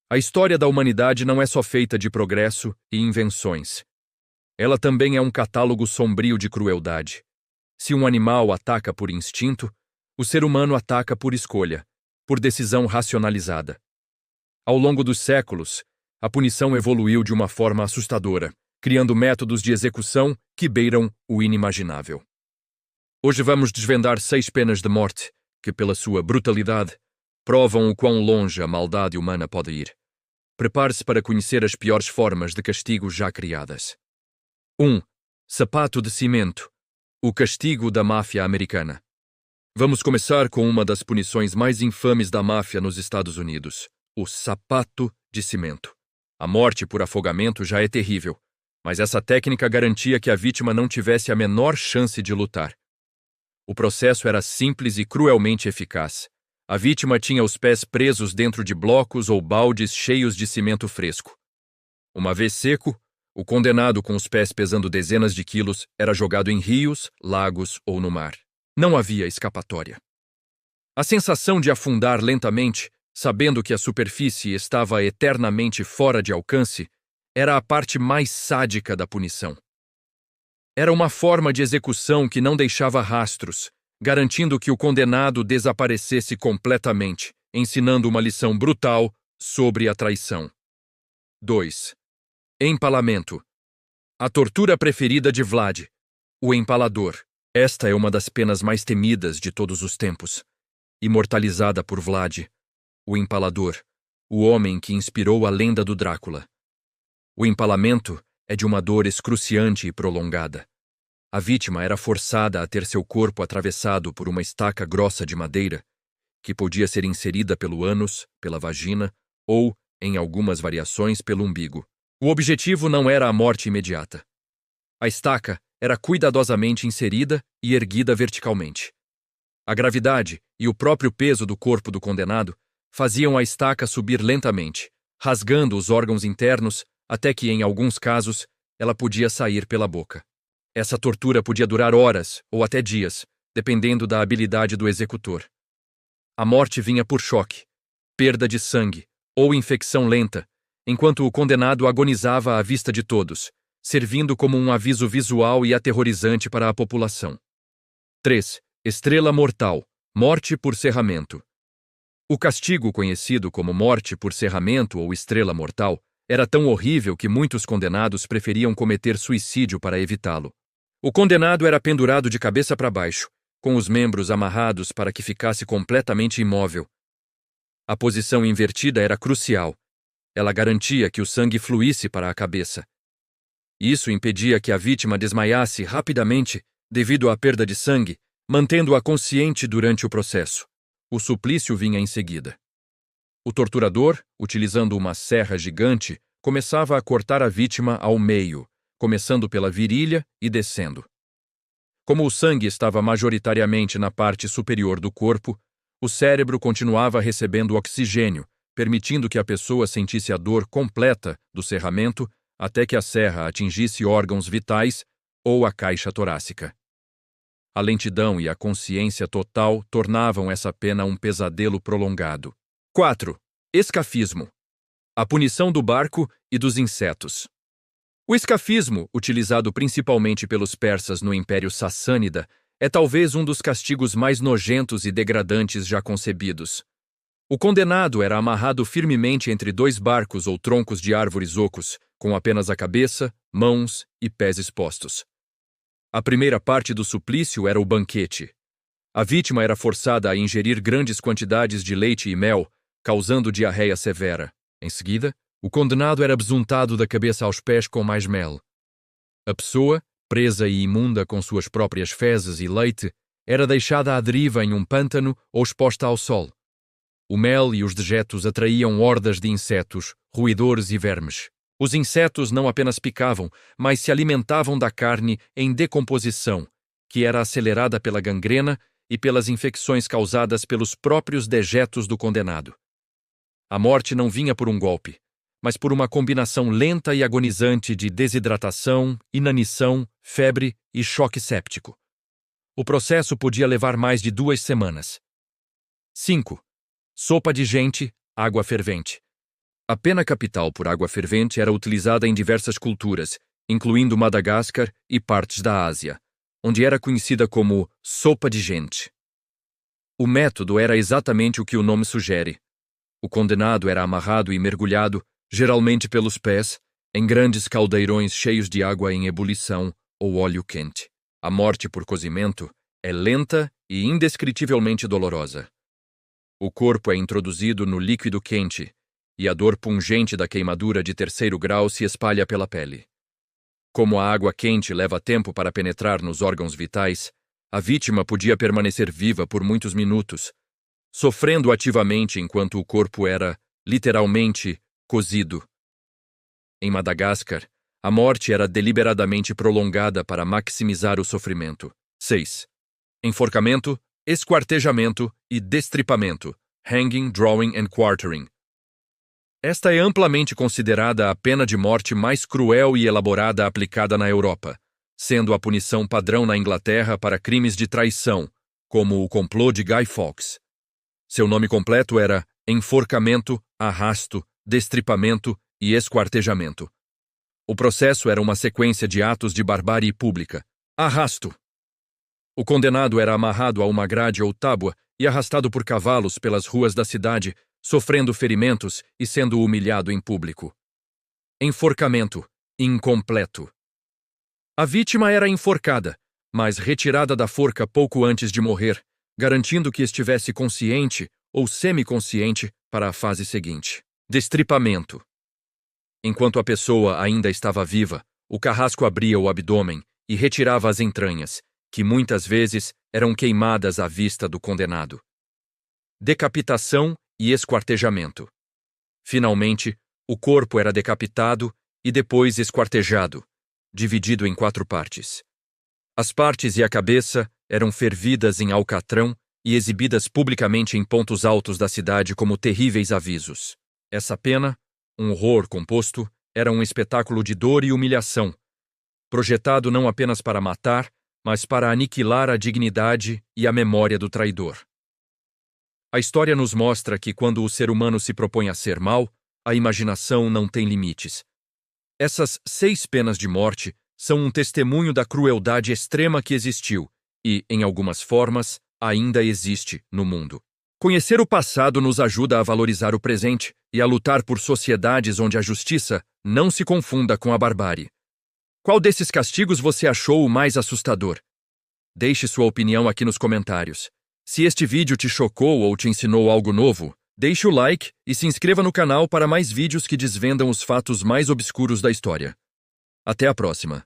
A história da humanidade não é só feita de progresso e invenções. Ela também é um catálogo sombrio de crueldade. Se um animal ataca por instinto, o ser humano ataca por escolha, por decisão racionalizada. Ao longo dos séculos, a punição evoluiu de uma forma assustadora, criando métodos de execução que beiram o inimaginável. Hoje vamos desvendar 6 penas de morte que, pela sua brutalidade, provam o quão longe a maldade humana pode ir. Prepare-se para conhecer as piores formas de castigo já criadas. 1. Sapato de cimento. O castigo da máfia americana. Vamos começar com uma das punições mais infames da máfia nos Estados Unidos: o sapato de cimento. A morte por afogamento já é terrível, mas essa técnica garantia que a vítima não tivesse a menor chance de lutar. O processo era simples e cruelmente eficaz. A vítima tinha os pés presos dentro de blocos ou baldes cheios de cimento fresco. Uma vez seco, o condenado, com os pés pesando dezenas de quilos, era jogado em rios, lagos ou no mar. Não havia escapatória. A sensação de afundar lentamente, sabendo que a superfície estava eternamente fora de alcance, era a parte mais sádica da punição. Era uma forma de execução que não deixava rastros, garantindo que o condenado desaparecesse completamente, ensinando uma lição brutal sobre a traição. 2. Empalamento. A tortura preferida de Vlad, o empalador. Esta é uma das penas mais temidas de todos os tempos. Imortalizada por Vlad, o empalador, o homem que inspirou a lenda do Drácula. O empalamento é de uma dor excruciante e prolongada. A vítima era forçada a ter seu corpo atravessado por uma estaca grossa de madeira, que podia ser inserida pelo ânus, pela vagina ou, em algumas variações, pelo umbigo. O objetivo não era a morte imediata. A estaca era cuidadosamente inserida e erguida verticalmente. A gravidade e o próprio peso do corpo do condenado faziam a estaca subir lentamente, rasgando os órgãos internos até que, em alguns casos, ela podia sair pela boca. Essa tortura podia durar horas ou até dias, dependendo da habilidade do executor. A morte vinha por choque, perda de sangue ou infecção lenta, enquanto o condenado agonizava à vista de todos, servindo como um aviso visual e aterrorizante para a população. 3. Estrela mortal. Morte por serramento. O castigo, conhecido como morte por serramento ou estrela mortal, era tão horrível que muitos condenados preferiam cometer suicídio para evitá-lo. O condenado era pendurado de cabeça para baixo, com os membros amarrados para que ficasse completamente imóvel. A posição invertida era crucial. Ela garantia que o sangue fluísse para a cabeça. Isso impedia que a vítima desmaiasse rapidamente devido à perda de sangue, mantendo-a consciente durante o processo. O suplício vinha em seguida. O torturador, utilizando uma serra gigante, começava a cortar a vítima ao meio, começando pela virilha e descendo. Como o sangue estava majoritariamente na parte superior do corpo, o cérebro continuava recebendo oxigênio, permitindo que a pessoa sentisse a dor completa do serramento até que a serra atingisse órgãos vitais ou a caixa torácica. A lentidão e a consciência total tornavam essa pena um pesadelo prolongado. 4. Escafismo. A punição do barco e dos insetos. O escafismo, utilizado principalmente pelos persas no Império Sassânida, é talvez um dos castigos mais nojentos e degradantes já concebidos. O condenado era amarrado firmemente entre 2 barcos ou troncos de árvores ocos, com apenas a cabeça, mãos e pés expostos. A primeira parte do suplício era o banquete. A vítima era forçada a ingerir grandes quantidades de leite e mel, causando diarreia severa. Em seguida, o condenado era besuntado da cabeça aos pés com mais mel. A pessoa, presa e imunda com suas próprias fezes e leite, era deixada à deriva em um pântano ou exposta ao sol. O mel e os dejetos atraíam hordas de insetos, roedores e vermes. Os insetos não apenas picavam, mas se alimentavam da carne em decomposição, que era acelerada pela gangrena e pelas infecções causadas pelos próprios dejetos do condenado. A morte não vinha por um golpe, mas por uma combinação lenta e agonizante de desidratação, inanição, febre e choque séptico. O processo podia levar mais de 2 semanas. 5. Sopa de gente, água fervente. A pena capital por água fervente era utilizada em diversas culturas, incluindo Madagascar e partes da Ásia, onde era conhecida como sopa de gente. O método era exatamente o que o nome sugere. O condenado era amarrado e mergulhado, geralmente pelos pés, em grandes caldeirões cheios de água em ebulição ou óleo quente. A morte por cozimento é lenta e indescritivelmente dolorosa. O corpo é introduzido no líquido quente e a dor pungente da queimadura de 3º grau se espalha pela pele. Como a água quente leva tempo para penetrar nos órgãos vitais, a vítima podia permanecer viva por muitos minutos, sofrendo ativamente enquanto o corpo era, literalmente, cozido. Em Madagascar, a morte era deliberadamente prolongada para maximizar o sofrimento. 6. Enforcamento, esquartejamento e destripamento, hanging, drawing and quartering. Esta é amplamente considerada a pena de morte mais cruel e elaborada aplicada na Europa, sendo a punição padrão na Inglaterra para crimes de traição, como o complô de Guy Fawkes. Seu nome completo era enforcamento, arrasto, destripamento e esquartejamento. O processo era uma sequência de atos de barbárie pública. Arrasto. O condenado era amarrado a uma grade ou tábua e arrastado por cavalos pelas ruas da cidade, sofrendo ferimentos e sendo humilhado em público. Enforcamento. Incompleto. A vítima era enforcada, mas retirada da forca pouco antes de morrer, garantindo que estivesse consciente ou semiconsciente para a fase seguinte. Destripamento. Enquanto a pessoa ainda estava viva, o carrasco abria o abdômen e retirava as entranhas, que muitas vezes eram queimadas à vista do condenado. Decapitação e esquartejamento. Finalmente, o corpo era decapitado e depois esquartejado, dividido em 4 partes. As partes e a cabeça eram fervidas em alcatrão e exibidas publicamente em pontos altos da cidade como terríveis avisos. Essa pena, um horror composto, era um espetáculo de dor e humilhação, projetado não apenas para matar, mas para aniquilar a dignidade e a memória do traidor. A história nos mostra que quando o ser humano se propõe a ser mau, a imaginação não tem limites. Essas 6 penas de morte são um testemunho da crueldade extrema que existiu e, em algumas formas, ainda existe no mundo. Conhecer o passado nos ajuda a valorizar o presente e a lutar por sociedades onde a justiça não se confunda com a barbárie. Qual desses castigos você achou o mais assustador? Deixe sua opinião aqui nos comentários. Se este vídeo te chocou ou te ensinou algo novo, deixe o like e se inscreva no canal para mais vídeos que desvendam os fatos mais obscuros da história. Até a próxima!